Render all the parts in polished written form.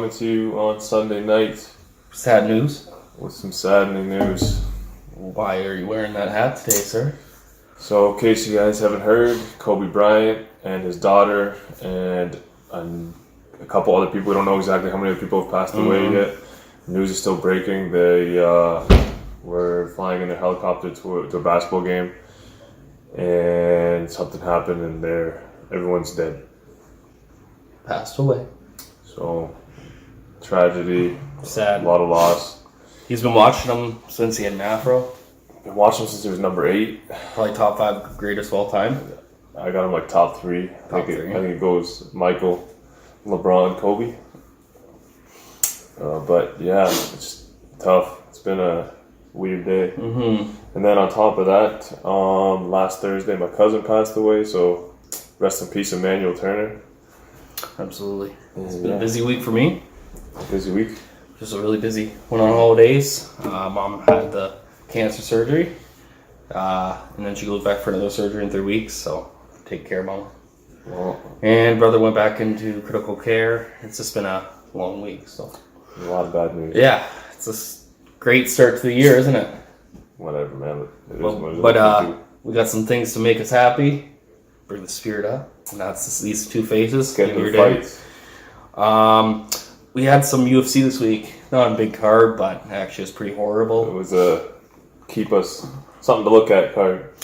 coming to you on Sunday night. Sad news. With some saddening news. Why are you wearing that hat today, sir? So, in case you guys haven't heard, Kobe Bryant and his daughter and a couple other people, we don't know exactly how many other people have passed away yet. News is still breaking. They were flying in a helicopter to a basketball game, and something happened, and everyone's dead. Passed away. So, tragedy. Sad. A lot of loss. He's been watching them since he had an afro. Been watching him since he was number 8. Probably top 5 greatest of all time. I got him like top 3. I think it goes Michael, LeBron, Kobe. But yeah, it's tough. It's been a weird day. And then on top of that, last Thursday my cousin passed away. So rest in peace, Emmanuel Turner. Absolutely. It's been a busy week for me. Busy week. Just a really busy. Went on holidays. Mom had the cancer surgery. And then she goes back for another surgery in 3 weeks. So take care, Mom. Well, and brother went back into critical care. It's just been a long week. So a lot of bad news. Yeah. It's a great start to the year, isn't it? Whatever, man. But we got some things to make us happy. Bring the spirit up. And that's these two faces. Get in the fights. We had some UFC this week. Not a big card, but actually it was pretty horrible. It was keep us something to look at card.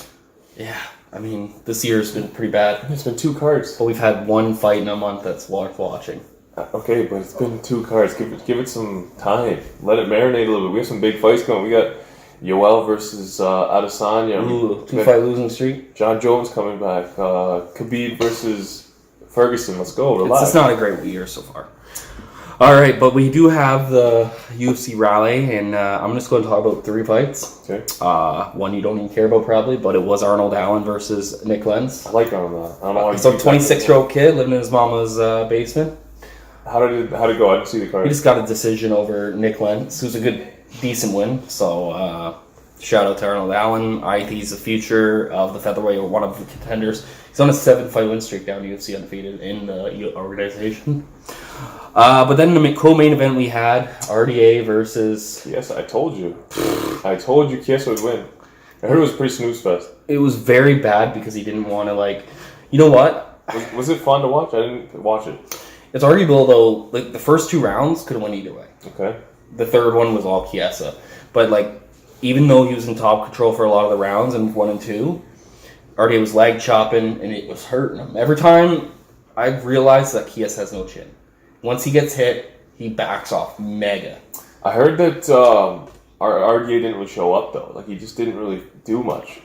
Yeah, I mean, this year's been pretty bad. It's been 2 cards. But we've had one fight in a month that's worth watching. Okay, but it's been 2 cards. Give it some time. Let it marinate a little bit. We have some big fights coming. We got Yoel versus Adesanya. Ooh, 2-fight losing streak. John Jones coming back. Khabib versus Ferguson. Let's go. Relax. It's not a great year so far. All right, but we do have the UFC Raleigh, and I'm just going to talk about 3 fights. Okay. One you don't even care about probably, but it was Arnold Allen versus Nick Lenz. I like Arnold. I don't know why. He's a 26-year-old kid living in his mama's basement. How did it go? I didn't see the card. He just got a decision over Nick Lenz, who's a decent win. So shout out to Arnold Allen. I think he's the future of the featherweight, or one of the contenders. He's on a 7-fight win streak down UFC undefeated in the organization. But then in the co-main event we had RDA versus... Yes, I told you. Chiesa would win. I heard it was pretty snooze fest. It was very bad because he didn't want to, You know what? Was it fun to watch? I didn't watch it. It's arguable, though. The first 2 rounds could have went either way. Okay. The third one was all Chiesa. But, even though he was in top control for a lot of the rounds in 1 and 2, RDA was leg chopping, and it was hurting him. Every time I've realized that Chiesa has no chin. Once he gets hit, he backs off mega. I heard that RDA didn't really show up, though. He just didn't really do much.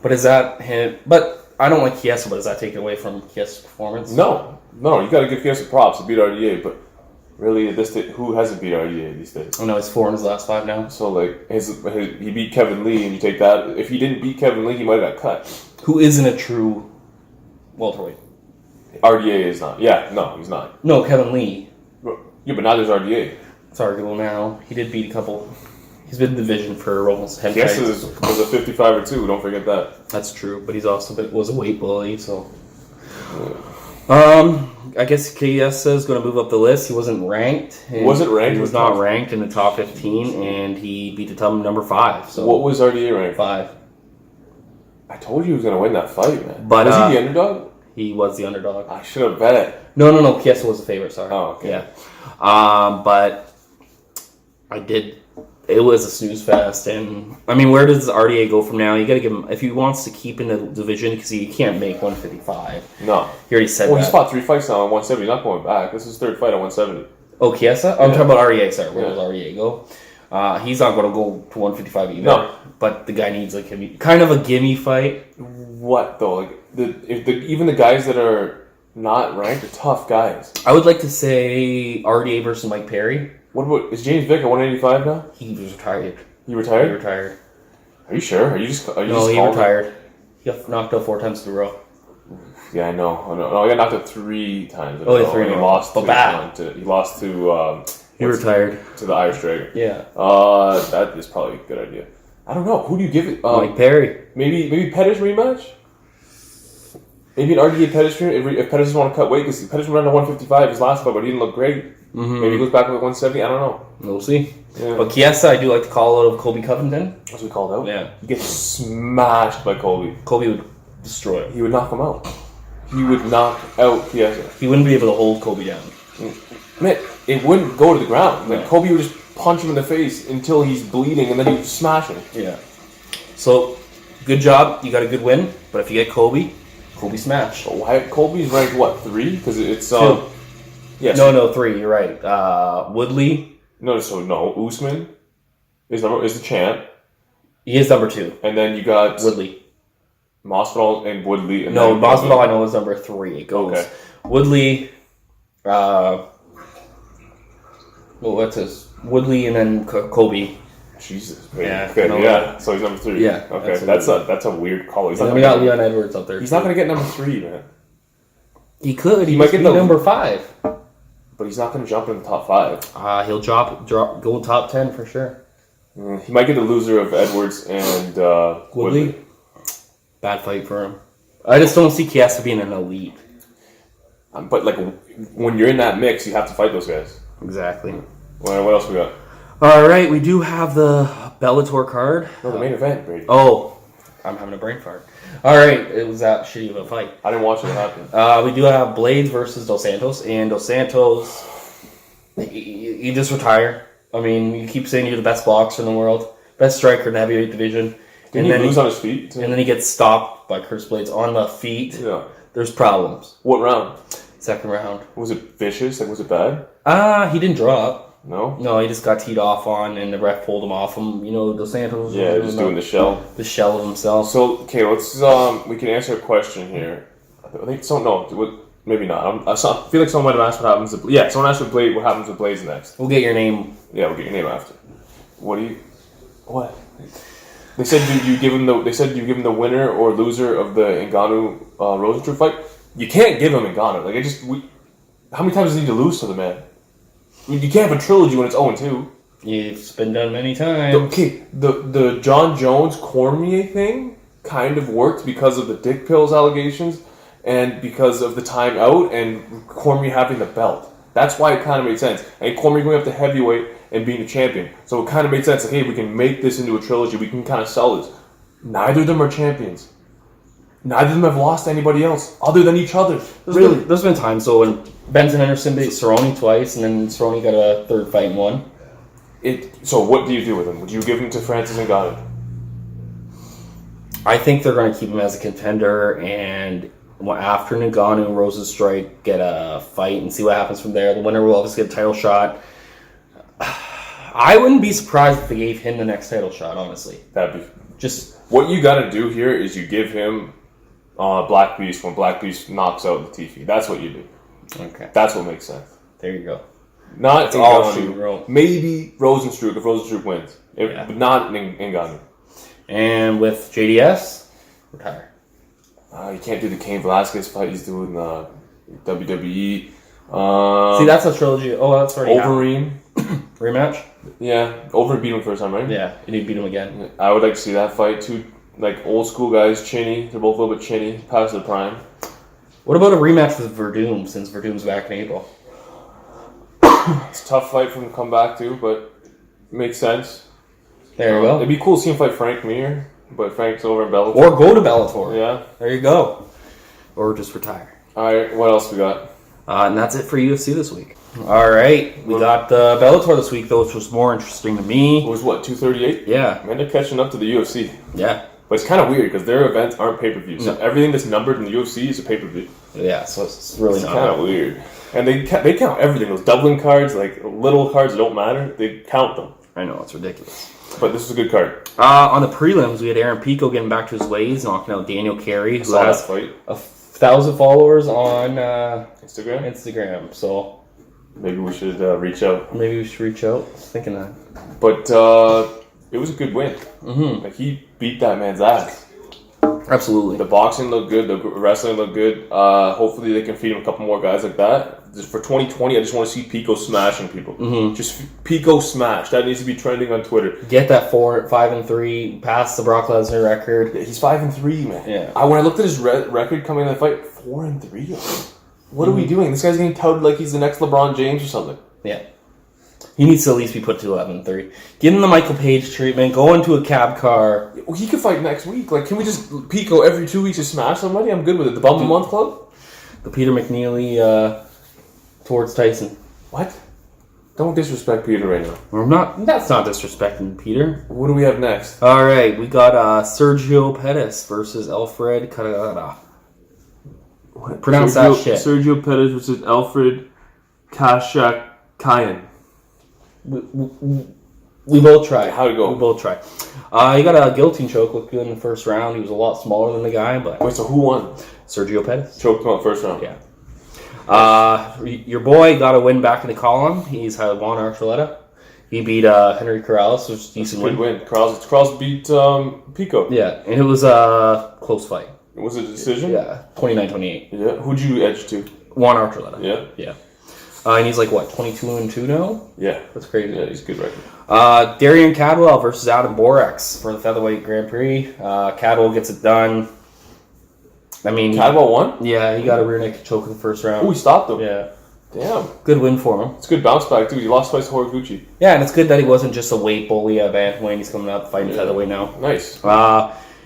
But is that him? But I don't like Chiesa, but does that take away from Chiesa's performance? No, you got to give Chiesa props to beat RDA, but really, who hasn't beat RDA these days? Oh no, he's 4 in his last 5 now. So he beat Kevin Lee, and you take that. If he didn't beat Kevin Lee, he might have got cut. Who isn't a true welterweight? RDA is not. Yeah, no, he's not. No, Kevin Lee. Yeah, but now there's RDA. It's arguable now. He did beat a couple. He's been in the division for almost 10 years. Chiesa was a 55 or 2. Don't forget that. That's true, but he's also was a weight bully. So, I guess Chiesa is going to move up the list. He wasn't ranked. He was not ranked in the top 15, and he beat the top number 5. So what was RDA ranked? 5. I told you he was going to win that fight, man. But was he the underdog? He was the underdog. I should have bet it. No. Chiesa was the favorite. Sorry. Oh, okay. Yeah. But I did. It was a snooze fest, and I mean, where does RDA go from now? You got to give him if he wants to keep in the division because he can't make 155. No, he already said. Well, he's fought 3 fights now on 170. He's not going back. This is his 3rd fight on 170. Oh, Chiesa? I'm talking about RDA. Sorry, where does RDA go? He's not going to go to 155 either. No, but the guy needs kind of a gimme fight. What though? Even the guys that are not ranked are tough guys. I would like to say RDA versus Mike Perry. What about is James Vick at 185 now? He was retired. He retired? He retired. Are you sure? He retired. He got knocked out 4 times in a row. Yeah, I know. No, he got knocked out 3 times. Oh, yeah, 3 in a row. He lost to. He retired to the Irish Dragon. Yeah. That is probably a good idea. I don't know. Who do you give it? Mike Perry. Maybe Pettis rematch. Maybe an RDA Pettis if Pettis doesn't want to cut weight because Pettis ran to 155 his last fight, but he didn't look great. Maybe he goes back to 170. I don't know. We'll see. Yeah. But Chiesa, I do like to call out of Kobe Covington. That's what we called out. Yeah. He gets smashed by Kobe. Kobe would destroy him. He would knock him out. He would knock out Chiesa. He wouldn't be able to hold Kobe down. Man, it wouldn't go to the ground. Like No. Kobe would just punch him in the face until he's bleeding, and then he'd smash him. Yeah. So, good job. You got a good win. But if you get Kobe smash. But why Kobe's ranked what 3? Because it's Two. yes. No, 3. You're right. Woodley. No. Usman is the champ, He is number 2. and then you got Woodley. Masvidal and Woodley. And No, then Masvidal I know is number 3. It goes Okay. Woodley. What's his? Woodley and then Kobe. Jesus. Yeah, Okay. no, Yeah. So he's number 3. Yeah, Okay. absolutely. That's a weird call. He's And not then we gonna got get, Leon Edwards up there. He's not going to get number 3, man. He could. He might might get be the- number 5. But he's not going to jump in the top 5. He'll go top 10 for sure. He might get the loser of Edwards and Woodley. Bad fight for him. I just don't see Chiesa being an elite. But like when you're in that mix, you have to fight those guys. Exactly. What else we got? All right, we do have the Bellator card. No, the main event, Brady. Oh, I'm having a brain fart. All right, it was that shitty of a fight. I didn't watch it happen. We do have Blades versus Dos Santos, and Dos Santos, you just retire. I mean, you keep saying you're the best boxer in the world, best striker in the heavyweight division, Didn't he lose on his feet? and then he gets stopped by Curtis Blades on the feet. Yeah. There's problems. What round? Second round. Was it vicious? Like, was it bad? He didn't drop. No. No, he just got teed off on, and the ref pulled him off him. You know, Dos Santos. Yeah, just doing the shell. The shell of himself. So, okay, let's we can answer a question here. I think so. No, maybe not. I feel like someone might have asked what happens. Someone asked what happens with Blades next. We'll get your name. Yeah, we'll get your name after. What? They said you give him the winner or loser of the Ngannou Rosenstruck fight. You can't give him Ngannou. Like how many times does he need to lose to the man? I mean, you can't have a trilogy when it's 0-2. It's been done many times. Okay, the John Jones Cormier thing kind of worked because of the dick pills allegations and because of the timeout and Cormier having the belt. That's why it kind of made sense. And Cormier going up to heavyweight and being the champion. So it kind of made sense. Like, hey, we can make this into a trilogy. We can kind of sell this. Neither of them are champions. Neither of them have lost to anybody else other than each other. There's been times, so when Benson Henderson beat Cerrone twice, and then Cerrone got a third fight and won. So what do you do with him? Would you give him to Francis Ngannou? I think they're going to keep him as a contender, and after Ngannou and Rosenstrike get a fight and see what happens from there. The winner will obviously get a title shot. I wouldn't be surprised if they gave him the next title shot, honestly. That'd be just what you got to do here is you give him Black Beast when Black Beast knocks out Latifi. That's what you do. okay. That's what makes sense. There you go. Not It's all shoot Ngannou. and roll. Maybe Rosenstruck if Rosenstruck wins, but not Ngannou. And with JDS, retire. You can't do the Cain Velasquez fight. He's doing WWE. See, that's a trilogy. Oh, that's already Overeem. rematch. Yeah, Overeem beat him first time, right? Yeah, you need to beat him again. I would like to see that fight. Two like old school guys, chinny. They're both a little bit chinny, past their prime. What about a rematch with Verdum, since Verdum's back in April? It's a tough fight for him to come back to, but makes sense. There you go. It'd be cool to see him fight Frank Mir, but Frank's over in Bellator. Or go to Bellator. Yeah. There you go. Or just retire. All right. What else we got? And that's it for UFC this week. All right. We got Bellator this week, though, which was more interesting to It me. was what 238. Yeah. Man, they're catching up to the UFC. Yeah. But it's kind of weird because their events aren't pay-per-views. No. So everything that's numbered in the UFC is a pay-per-view. Yeah, so it's really It's not. kind of weird. And they count everything. Those Dublin cards, like little cards that don't matter, they count them. I know, it's ridiculous. But this is a good card. On the prelims, we had Aaron Pico getting back to his ways, knocking out Daniel Carey, who Saw that has fight. 1,000 followers on Instagram. So Maybe we should reach out. maybe we should reach out. I was thinking that. But it was a good win. Mm-hmm. Like he beat that man's ass. Absolutely. The boxing looked good. The wrestling looked good. Hopefully they can feed him a couple more guys like that. Just for 2020, I just want to see Pico smashing people. Mm-hmm. Just Pico smash. That needs to be trending on Twitter. Get that 5-3, pass the Brock Lesnar record. Yeah, he's 5-3, man. Yeah. When I looked at his record coming in the fight, 4-3. What are we doing? This guy's getting touted like he's the next LeBron James or something. Yeah. He needs to at least be put to 11-3. Give him the Michael Page treatment. Go into a cab car. Well, he could fight next week. Like, can we just Pico every 2 weeks to smash somebody? I'm good with it. The Bum a Month Club? The Peter McNeely towards Tyson. What? Don't disrespect Peter right now. We're not. That's not disrespecting Peter. What do we have next? All right, we got Sergio Pettis versus Alfred Carrera. Pronounce that shit. Sergio Pettis versus Alfred Kashakayan. We both tried. How'd it go? We both tried. He got a guillotine choke, looked good in the first round. He was a lot smaller than the guy, but... Wait, so who won? Sergio Pettis. Choked him out first round? Yeah. Your boy got a win back in the column. He's had Juan Archuleta. He beat Henry Corrales, which was a decent Good win. Corrales beat Pico. Yeah, and it was a close fight. Was it a decision? Yeah, 29-28. Yeah. Who'd you edge to? Juan Archuleta. Yeah? Yeah. And he's like, what, 22-2 now? Yeah. That's crazy. Yeah, he's good record. Darian Cadwell versus Adam Borax for the Featherweight Grand Prix. Cadwell gets it done. I mean... Cadwell won? Yeah, he got a rear naked choke in the first round. Oh, he stopped him. Yeah. Damn. Good win for him. It's a good bounce back, too. He lost twice to Horiguchi. Yeah, and it's good that he wasn't just a weight bully at bantamweight. He's coming up fighting featherweight now. Nice.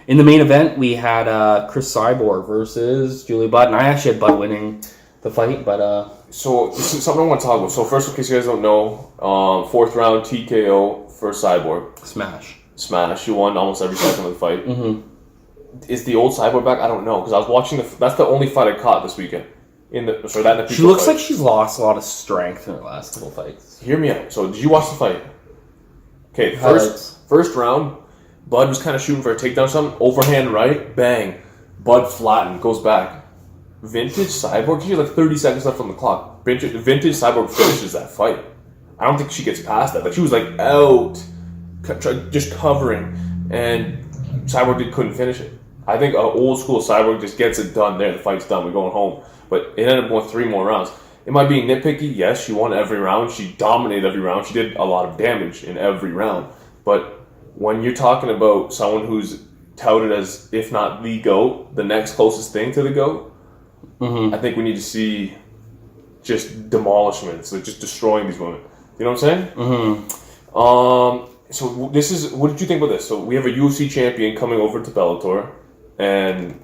In the main event, we had Chris Cyborg versus Julia Budd, and I actually had Budd winning the fight, but... So, this is something I want to talk about. So, first, in case you guys don't know, fourth round TKO for Cyborg. Smash. She won almost every second of the fight. Mm-hmm. Is the old Cyborg back? I don't know, because I was watching that's the only fight I caught this weekend. She looks like she's lost a lot of strength in her last couple fights. Hear me out. So, did you watch the fight? Okay, Highlights. first round, Bud was kind of shooting for a takedown or something. Overhand right, bang. Bud flattened, goes back. Vintage Cyborg, she has like 30 seconds left on the clock. Vintage Cyborg finishes that fight. I don't think she gets past that. Like, she was like out, just covering, and Cyborg couldn't finish it. I think an old school Cyborg just gets it done there. The fight's done. We're going home. But it ended up going 3 more rounds. Am I being nitpicky? Yes, she won every round. She dominated every round. She did a lot of damage in every round. But when you're talking about someone who's touted as, if not the GOAT, the next closest thing to the GOAT, I think we need to see just demolishments, like just destroying these women. You know what I'm saying? So this is, what did you think about this? So we have a UFC champion coming over to Bellator and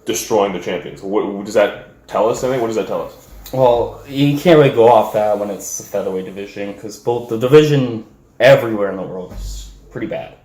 destroying the champions. What does that tell us? What does that tell us? Well, you can't really go off that when it's the featherweight division, because both the division everywhere in the world is pretty bad.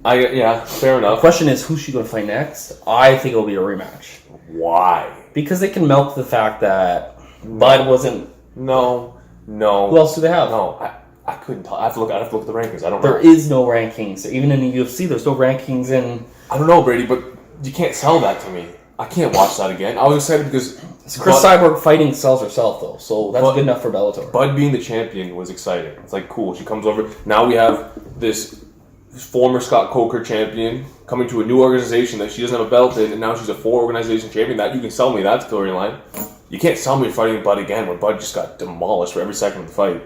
Yeah, fair enough. The question is, who's she going to fight next? I think it'll be a rematch. Why? Because they can milk the fact that Bud wasn't... No. Who else do they have? No, I couldn't tell. I have to look at the rankings. I don't know. There is no rankings. Even in the UFC, there's no rankings in... I don't know, Brady, but you can't sell that to me. I can't watch that again. I was excited because... Chris Cyborg fighting sells herself, though, so that's good enough for Bellator. Bud being the champion was exciting. It's like, cool. She comes over. Now we have this former Scott Coker champion coming to a new organization that she doesn't have a belt in, and now she's a 4-organization champion. That you can sell me that storyline. You can't sell me fighting Bud again when Bud just got demolished for every second of the fight.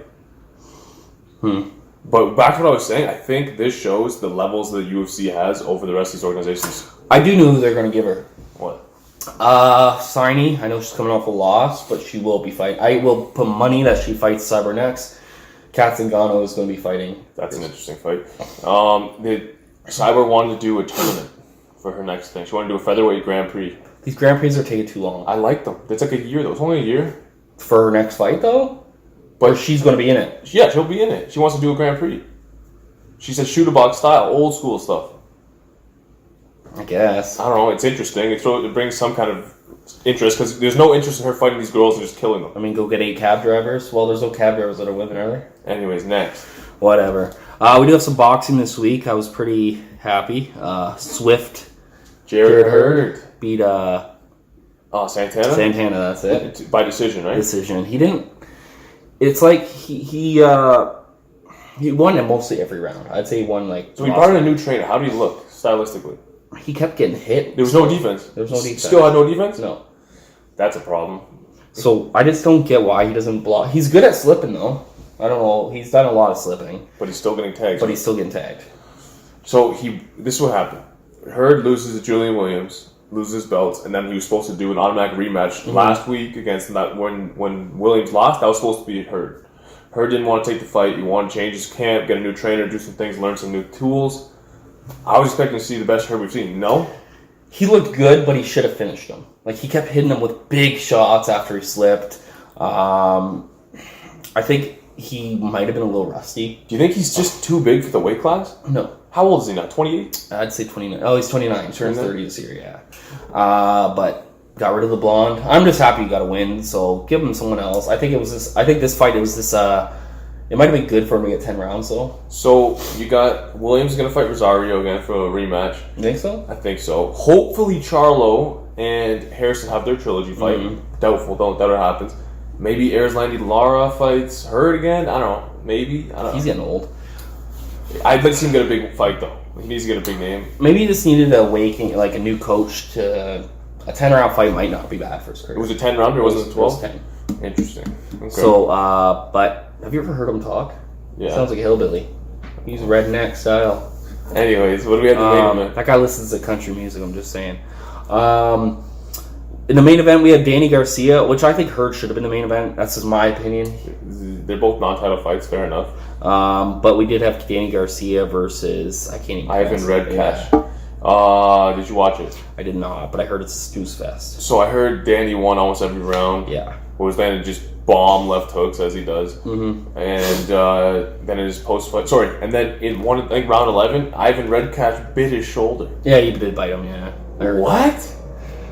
But back to what I was saying, I think this shows the levels that UFC has over the rest of these organizations. I do know who they're going to give her. What? Saini. I know she's coming off a loss, but she will be fighting. I will put money that she fights Cyber next. Kat Zingano is going to be fighting. That's an interesting fight. Cyber wanted to do a tournament for her next thing. She wanted to do a featherweight Grand Prix. These Grand Prix are taking too long. I like them. It's like a year, though. It's only a year. For her next fight, though? But she's going to be in it. Yeah, she'll be in it. She wants to do a Grand Prix. She said shoot a box style, old school stuff. I guess. I don't know. It's interesting. It brings some kind of interest because there's no interest in her fighting these girls and just killing them. I mean, go get 8 cab drivers. Well, there's no cab drivers that are women, are there? Anyways, next. Whatever. We do have some boxing this week. I was pretty happy. Swift. Jared Hurd beat Santana? Santana, that's it. By decision, right? Decision. He didn't... It's like he won in mostly every round. I'd say he won like... So he brought in a new trainer. How did he look, stylistically? He kept getting hit. There was no defense. Still had no defense? No. That's a problem. So I just don't get why he doesn't block. He's good at slipping, though. I don't know. He's done a lot of slipping. But he's still getting tagged. So this is what happened. Hurd loses to Julian Williams. loses his belts, and then he was supposed to do an automatic rematch last week against that when Williams lost. That was supposed to be Hurd. Hurd didn't want to take the fight. He wanted to change his camp, get a new trainer, do some things, learn some new tools. I was expecting to see the best Hurd we've seen. No? He looked good, but he should have finished him. Like, he kept hitting him with big shots after he slipped. I think he might have been a little rusty. Do you think he's just too big for the weight class? No. How old is he now? 28? I'd say 29. Oh, he's 29. Turns 30 this year, yeah. But got rid of the blonde. I'm just happy he got a win, so give him someone else. I think this fight, it might have been good for him to get 10 rounds, though. So, you got Williams going to fight Rosario again for a rematch. You think so? I think so. Hopefully Charlo and Harrison have their trilogy fight. Doubtful, don't doubt it happens. Maybe Erislandy Lara fights Hurd again. I don't know. Maybe. I don't know. He's getting old. I'd like to see him get a big fight, though. He needs to get a big name. Maybe he just needed a waking, like a new coach to... A 10-round fight might not be bad for his career. It was a 10-round or was it 12? It was 10. Interesting. Okay. So, but have you ever heard him talk? Yeah. Sounds like a hillbilly. He's redneck style. Anyways, what do we have to name him? That guy listens to country music, I'm just saying. In the main event, we had Danny Garcia, which I think Hurd should have been the main event. That's just my opinion. They're both non-title fights, fair enough. But we did have Danny Garcia versus, I can't even Ivan Redkach. Yeah. Did you watch it? I did not, but I heard it's a snooze fest. So I heard Danny won almost every round. Yeah. Was then just bomb left hooks as he does. Mm-hmm. And then in his post-fight... Sorry, and then in round 11, Ivan Redkach bit his shoulder. Yeah, he did bite him, yeah. What?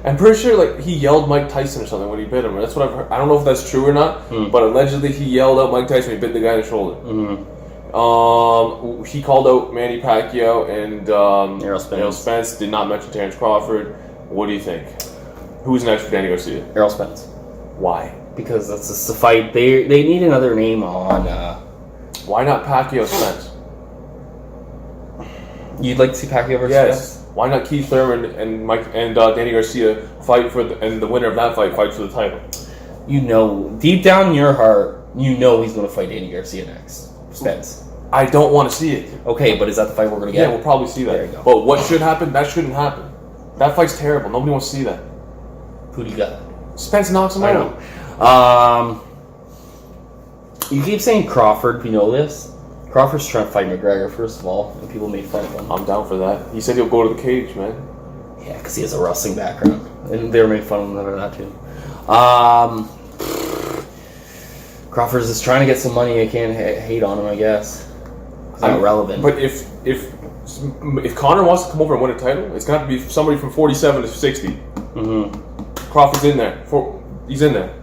I'm pretty sure like he yelled Mike Tyson or something when he bit him. That's what I've heard. I don't know if that's true or not, but allegedly he yelled out Mike Tyson when he bit the guy in the shoulder. He called out Manny Pacquiao and Errol Spence. Did not mention Terrence Crawford. What do you think? Who's next for Danny Garcia? Errol Spence. Why? Because that's just the fight. They need another name on. Why not Pacquiao Spence? You'd like to see Pacquiao versus Spence? Why not Keith Thurman and Danny Garcia fight and the winner of that fight fights for the title? You know, deep down in your heart, you know he's going to fight Danny Garcia next. Spence. I don't want to see it. Okay, but is that the fight we're going to get? Yeah, we'll probably see that. There you go. But what should happen? That shouldn't happen. That fight's terrible. Nobody wants to see that. Who do you got? Spence knocks him out. You keep saying Crawford. We know this. Crawford's trying to fight McGregor, first of all, and people made fun of him. I'm down for that. He said he'll go to the cage, man. Yeah, because he has a wrestling background. And they were making fun of him for that, too. Crawford's just trying to get some money. I can't hate on him, I guess. It's not relevant. But if Conor wants to come over and win a title, it's got to be somebody from 47 to 60. Mm-hmm. Crawford's in there. He's in there.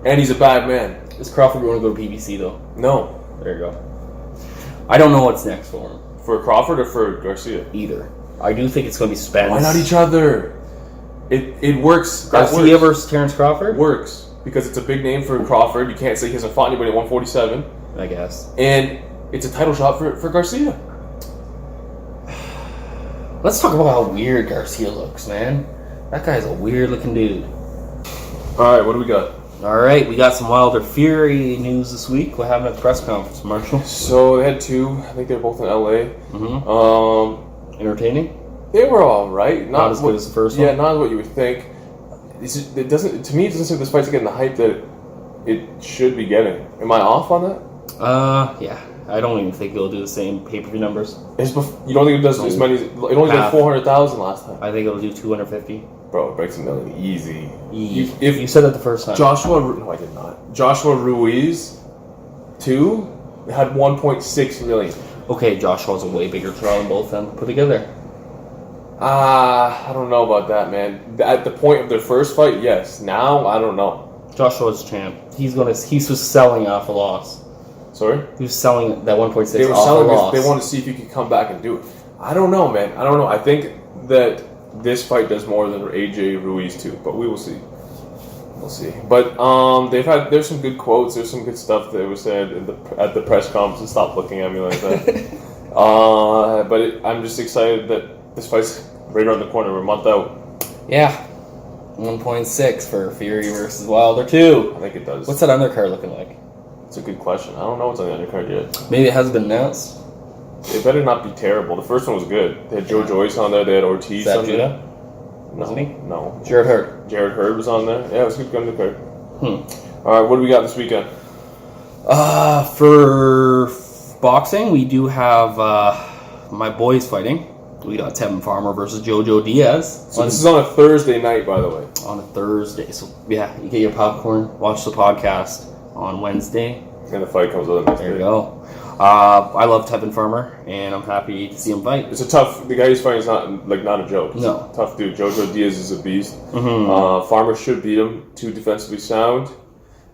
And he's a bad man. Is Crawford going to go to PBC, though? No. There you go. I don't know what's next for him. For Crawford or for Garcia? Either. I do think it's going to be Spence. Why not each other? It works. Garcia versus Terrence Crawford? Works. Because it's a big name for Crawford. You can't say he hasn't fought anybody at 147. I guess. And it's a title shot for Garcia. Let's talk about how weird Garcia looks, man. That guy's a weird looking dude. Alright, what do we got? Alright, we got some Wilder Fury news this week. What happened at the press conference, Marshall? So they had two. I think they're both in LA. Mm-hmm. Entertaining? They were alright. Not as good as the first one? Yeah, not what you would think. It doesn't seem this fight's getting the hype that it should be getting. Am I off on that? Yeah. I don't even think it'll do the same pay-per-view numbers. You don't think it does as many? It only did 400,000 last time. I think it'll do 250. Bro, it breaks a million easy. If you said that the first time. No, I did not. Joshua Ruiz, 2, had 1.6 million. Okay, Joshua's a way bigger draw than both of them put together. I don't know about that, man. At the point of their first fight, yes. Now, I don't know. Joshua's champ. He was selling off a loss. Sorry? He was selling that 1.6 They were off selling a loss. They wanted to see if he could come back and do it. I don't know, man. I don't know. I think that this fight does more than AJ Ruiz too, but we will see. We'll see. But there's some good quotes. There's some good stuff that was said at the press conference. Stop looking at me like that. I'm just excited that this fight's right around the corner. We're a month out. Yeah. 1.6 for Fury versus Wilder 2. I think it does. What's that undercard looking like? It's a good question. I don't know what's on the undercard yet. Maybe it hasn't been announced. It better not be terrible. The first one was good. They had Joe Joyce on there. They had Ortiz on there. wasn't he? No. Jared Hurd. Jared Hurd was on there. Yeah, it was a good card. All right, what do we got this weekend? For boxing, we do have my boys fighting. We got Tevin Farmer versus Jojo Diaz. So this is on a Thursday night, by the way. On a Thursday. So, yeah, you get your popcorn, watch the podcast on Wednesday. And the fight comes out the next day. There you go. I love Tevin Farmer, and I'm happy to see him fight. It's a tough... The guy he's fighting is not a joke. It's No. a tough dude. Jojo Diaz is a beast. Farmer should beat him. 2 defensively sound.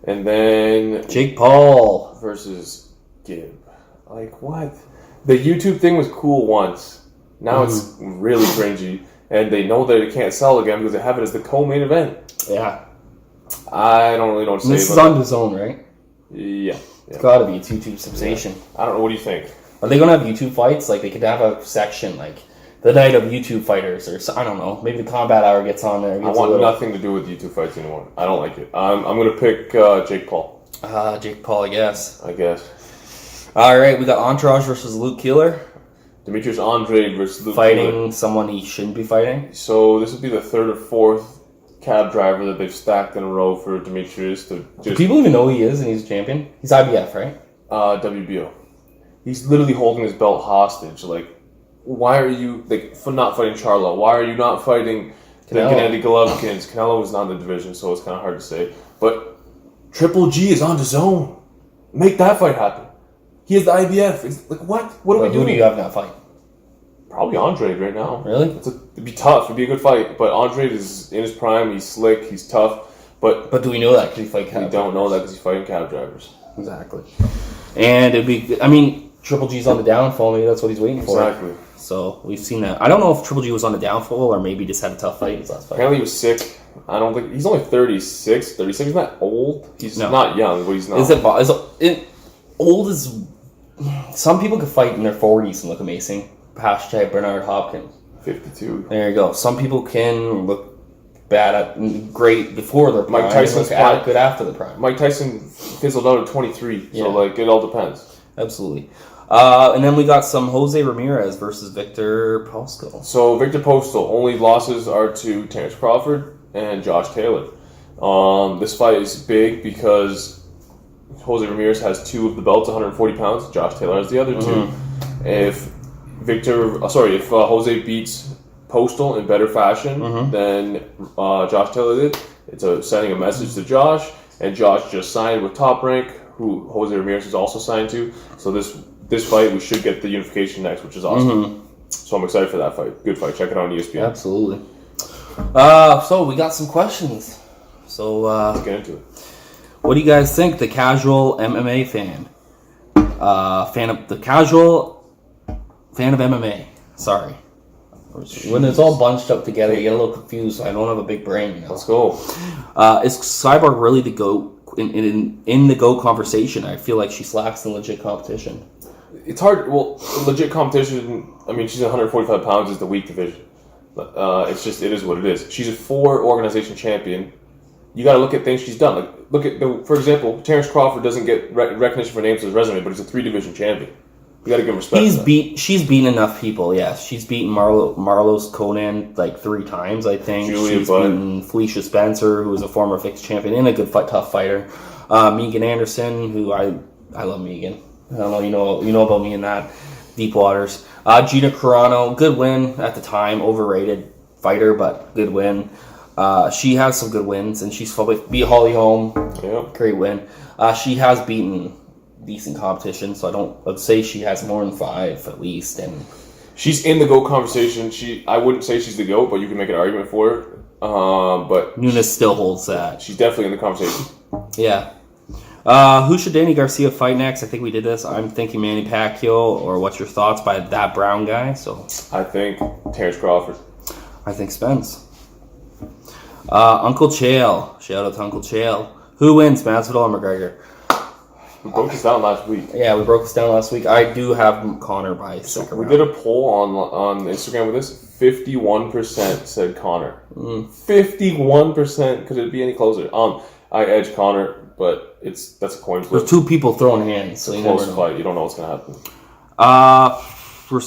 And then... Jake Paul versus Gib. Like, what? The YouTube thing was cool once. Now it's really cringy. And they know that it can't sell again because they have it as the co-main event. Yeah. I don't really know what to say This is on DAZN, right? Yeah. It's got to be. It's YouTube sensation. I don't know. What do you think? Are they going to have YouTube fights? Like, they could have a section, like, the night of YouTube fighters, or I don't know. Maybe the Combat Hour gets on there. I want nothing to do with YouTube fights anymore. I don't like it. I'm going to pick Jake Paul. Jake Paul, I guess. All right, we got Entourage versus Luke Keeler. Demetrius Andrade versus Luke Fighting Keeler. someone he shouldn't be fighting. So this would be the 3rd or 4th cab driver that they've stacked in a row for Demetrius to just... Do people even know who he is and he's a champion? He's IBF, right? WBO. He's literally holding his belt hostage. Like, why are you for not fighting Charlo? Why are you not fighting the Gennady Golovkins? Canelo was not in the division, so it's kind of hard to say. But Triple G is on DAZN. Make that fight happen. He has the IBF. It's like, what? What are we doing? Who do you have in that fight? Probably Andrade right now. Really? It'd be tough. It'd be a good fight. But Andrade is in his prime. He's slick. He's tough. But do we know that because he fight cab drivers? We don't know that because he's fighting cab drivers. Exactly. And it'd be... I mean, Triple G's on the downfall. Maybe that's what he's waiting for. Exactly. So we've seen that. I don't know if Triple G was on the downfall or maybe just had a tough fight in his last fight. Apparently he was sick. I don't think... He's only 36. 36 is not old. He's not young, but he's not... Old is... Some people could fight in their 40s and look amazing. Hashtag Bernard Hopkins. 52. There you go. Some people can look great before their prime. Mike Tyson's good after the prime. Mike Tyson fizzled out at 23, so it all depends. Absolutely. And then we got some Jose Ramirez versus Victor Postol. So Victor Postol, only losses are to Terrence Crawford and Josh Taylor. This fight is big because Jose Ramirez has 2 of the belts, 140 pounds. Josh Taylor has the other 2. If Jose beats Postol in better fashion than Josh Taylor did, it's sending a message to Josh, and Josh just signed with Top Rank, who Jose Ramirez is also signed to. So this fight, we should get the unification next, which is awesome. So I'm excited for that fight. Good fight. Check it out on ESPN. Absolutely. So we got some questions. So let's get into it. What do you guys think? The casual MMA fan, casual fan of MMA. Sorry. When it's all bunched up together, you get a little confused. I don't have a big brain. You know? Let's go. Is Cyborg really the GOAT in the GOAT conversation? I feel like she slacks in legit competition. It's hard. Well, legit competition. I mean, she's 145 pounds. Is the weak division. It is what it is. She's a 4 organization champion. You got to look at things she's done. Like, look at for example, Terrence Crawford doesn't get recognition for names on his resume, but he's a 3 division champion. You got to give him respect. She's beaten enough people. Yes, she's beaten Marlos Conan like 3 times. I think she's beaten Felicia Spencer, who is a former fixed champion and a good tough fighter. Megan Anderson, who I love Megan. I don't know you know about me in that deep waters. Gina Carano, good win at the time, overrated fighter, but good win. She has some good wins, and she's probably beat Holly Holm. Yep. Great win. She has beaten decent competition, so I'd say she has more than 5 at least. And she's in the GOAT conversation. I wouldn't say she's the GOAT, but you can make an argument for her. But Nunes still holds that. She's definitely in the conversation. Yeah. Who should Danny Garcia fight next? I think we did this. I'm thinking Manny Pacquiao, or what's your thoughts by that brown guy? So I think Terrence Crawford. I think Spence. Uncle Chael. Shout out to Uncle Chael. Who wins, Masvidal or McGregor? We broke this down last week. Yeah, we broke this down last week. I do have Conor by second round. We did a poll on Instagram with this. 51% said Conor. 51%. Could it be any closer? I edge Conor, but that's a coin flip. There's 2 people throwing hands, so you never know. Fight. You don't know what's going to happen. For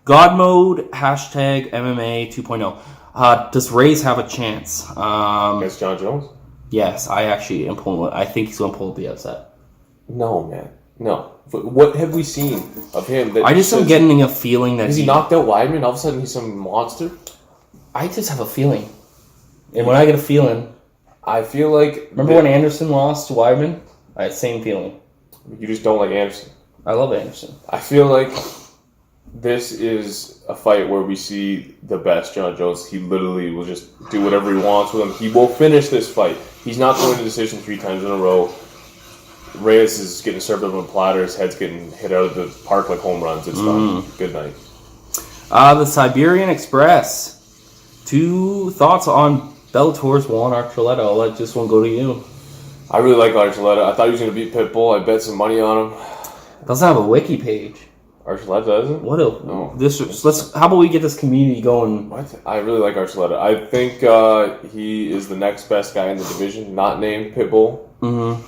God Mode, hashtag MMA 2.0. Does Reyes have a chance? Against John Jones? Yes, I think he's going to pull the upset. No, man. No. But what have we seen of him? I just am getting a feeling that he knocked out Weidman. All of a sudden, he's some monster. I just have a feeling, and when I get a feeling, I feel like. Remember when Anderson lost to Weidman? I had the same feeling. You just don't like Anderson. I love Anderson. I feel like this is a fight where we see the best John Jones. He literally will just do whatever he wants with him. He will finish this fight. He's not going to decision 3 times in a row. Reyes is getting served up on a platter. His head's getting hit out of the park like home runs. It's done. Good night. The Siberian Express. 2 thoughts on Bellator's Juan Archuleta. I'll let this one go to you. I really like Archuleta. I thought he was going to beat Pitbull. I bet some money on him. Doesn't have a wiki page. Archuleta doesn't? What a how about we get this community going? What? I really like Archuleta. I think he is the next best guy in the division, not named Pitbull. Mm-hmm.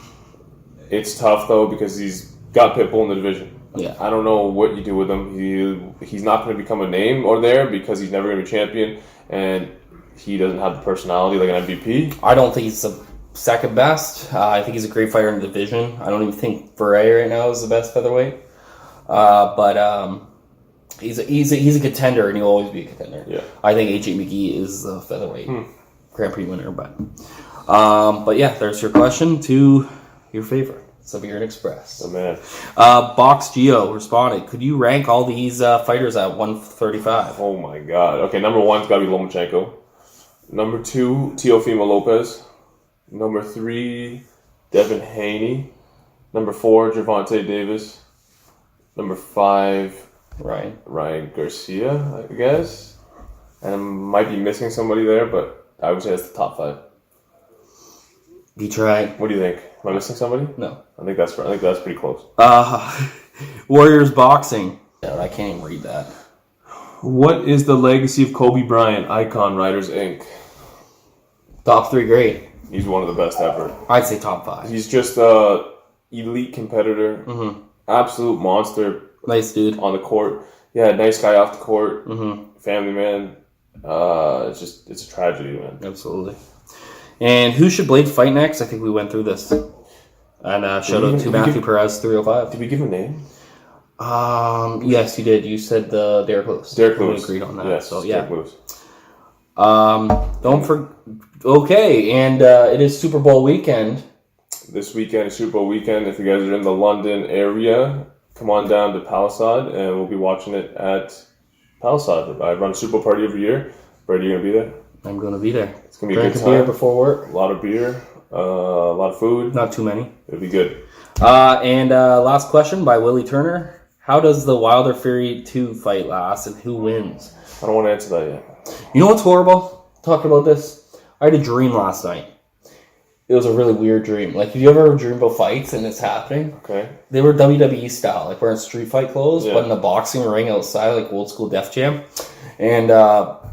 It's tough though because he's got Pitbull in the division. Yeah. I don't know what you do with him. He's not going to become a name or there because he's never going to be champion, and he doesn't have the personality like an MVP. I don't think he's the second best. I think he's a great fighter in the division. I don't even think Ferreira right now is the best featherweight. But he's a contender, and he'll always be a contender. Yeah. I think AJ McGee is the featherweight Grand Prix winner, but yeah, there's your question to your favorite Siberian Express. Oh man. Box Geo responded. Could you rank all these fighters at 135? Oh my god. Okay, number 1's got to be Lomachenko. Number 2, Teofimo Lopez. Number 3, Devin Haney. Number 4, Gervonta Davis. Number 5, Ryan Garcia, I guess. And I might be missing somebody there, but I would say that's the top 5. You tried. What do you think? Am I missing somebody? No. I think that's pretty close. Warriors Boxing. Yeah, I can't even read that. What is the legacy of Kobe Bryant, Icon Writers Inc.? Top 3 great. He's one of the best ever. I'd say top 5. He's just a elite competitor. Mm-hmm. Absolute monster. Nice dude. On the court. Yeah, nice guy off the court. Mm-hmm. Family man. It's a tragedy, man. Absolutely. And who should Blade fight next? I think we went through this. And shout out to Matthew Perez 305. Did we give a name? Yes, you did. You said the Derek Lewis. Derek Lewis. We agreed on that. Yes, so yeah. Derek Lewis. Okay, and it is Super Bowl weekend. This weekend is Super Bowl weekend. If you guys are in the London area, come on down to Palisade, and we'll be watching it at Palisade. I run a Super Bowl party every year. Brady, you gonna be there? I'm gonna be there. It's gonna be a good time. Beer before work. A lot of beer, a lot of food. Not too many. It'll be good. And last question by Willie Turner. How does the Wilder Fury 2 fight last, and who wins? I don't want to answer that yet. You know what's horrible? Talking about this, I had a dream last night. It was a really weird dream. Like, have you ever dreamed about fights and it's happening? Okay. They were WWE style, like wearing street fight clothes, Yeah. but in a boxing ring outside, like old school Def Jam. And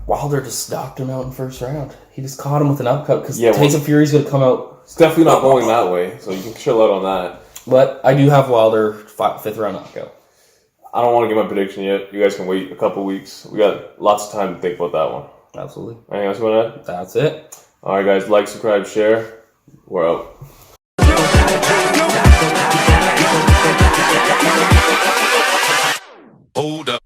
Wilder just knocked him out in first round. He just caught him with an uppercut because Tyson Fury's going to come out. It's definitely not going that way, so you can chill out on that. But I do have Wilder 5th round knockout. I don't want to give my prediction yet. You guys can wait a couple weeks. We got lots of time to think about that one. Absolutely. Anything else you want to add? That's it. All right, guys. Like, subscribe, share. We're out. Hold up.